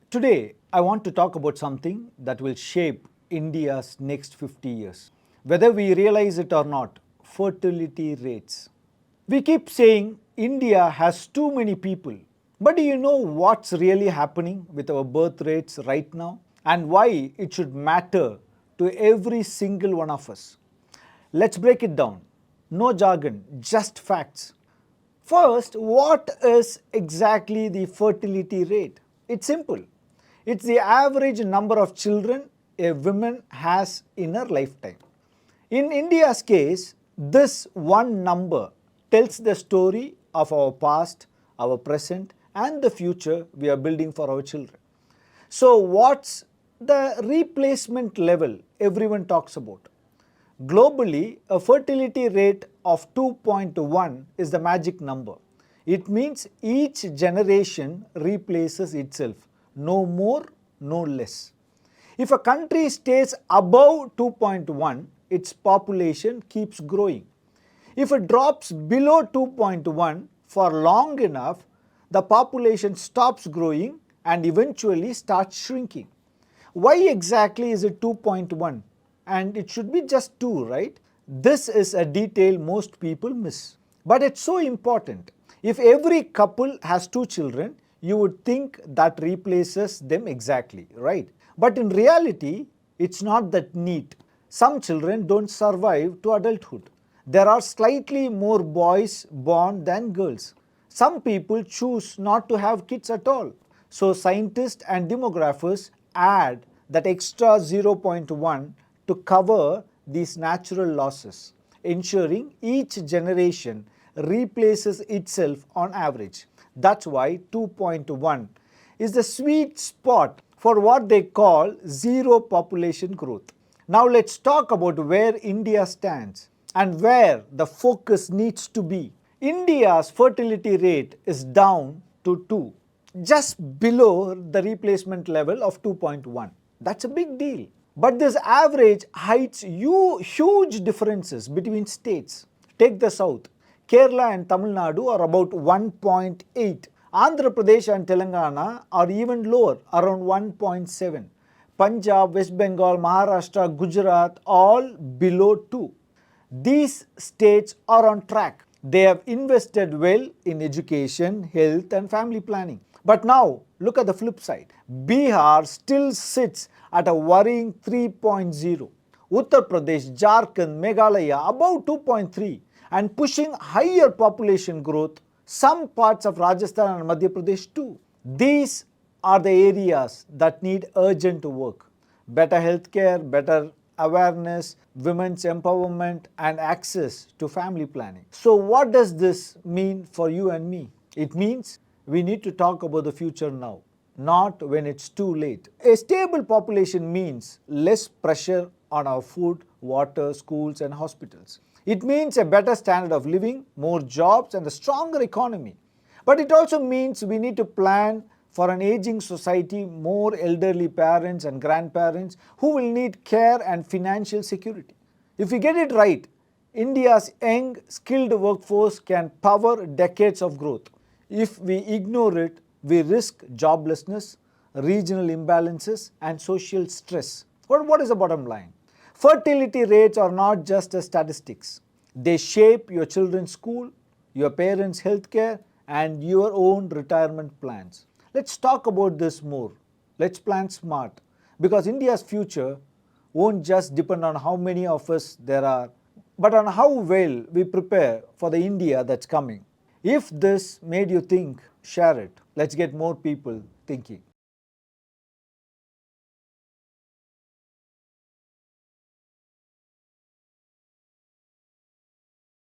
Today, I want to talk about something that will shape India's next 50 years. Whether we realize it or not, fertility rates. We keep saying India has too many people. But do you know what's really happening with our birth rates right now? And why it should matter to every single one of us? Let's break it down. No jargon, just facts. First, what is exactly the fertility rate? It's simple. It's the average number of children a woman has in her lifetime. In India's case, this one number tells the story of our past, our present, and the future we are building for our children. So, what's the replacement level everyone talks about? Globally, a fertility rate of 2.1 is the magic number. It means each generation replaces itself, no more, no less. If a country stays above 2.1, its population keeps growing. If it drops below 2.1 for long enough, the population stops growing and eventually starts shrinking. Why exactly is it 2.1? And it should be just 2, right? This is a detail most people miss. But it's so important. If every couple has 2 children, you would think that replaces them exactly, right? But in reality, it's not that neat. Some children don't survive to adulthood. There are slightly more boys born than girls. Some people choose not to have kids at all. So scientists and demographers add that extra 0.1 to cover these natural losses, ensuring each generation replaces itself on average. That's why 2.1 is the sweet spot for what they call zero population growth. Now let's talk about where India stands and where the focus needs to be. India's fertility rate is down to 2, just below the replacement level of 2.1. That's a big deal. But this average hides huge differences between states. Take the south. Kerala and Tamil Nadu are about 1.8. Andhra Pradesh and Telangana are even lower, around 1.7. Punjab, West Bengal, Maharashtra, Gujarat all below 2. These states are on track. They have invested well in education, health and family planning. But now, look at the flip side. Bihar still sits at a worrying 3.0. Uttar Pradesh, Jharkhand, Meghalaya above 2.3 and pushing higher population growth. Some parts of Rajasthan and Madhya Pradesh too. These are the areas that need urgent work. Better healthcare, better awareness, women's empowerment and access to family planning. So what does this mean for you and me? It means we need to talk about the future now, not when it's too late. A stable population means less pressure on our food, water, schools and hospitals. It means a better standard of living, more jobs and a stronger economy. But it also means we need to plan for an aging society, more elderly parents and grandparents who will need care and financial security. If we get it right, India's young, skilled workforce can power decades of growth. If we ignore it, we risk joblessness, regional imbalances and social stress. What is the bottom line? Fertility rates are not just statistics. They shape your children's school, your parents' healthcare and your own retirement plans. Let's talk about this more. Let's plan smart because India's future won't just depend on how many of us there are, but on how well we prepare for the India that's coming. If this made you think, share it. Let's get more people thinking.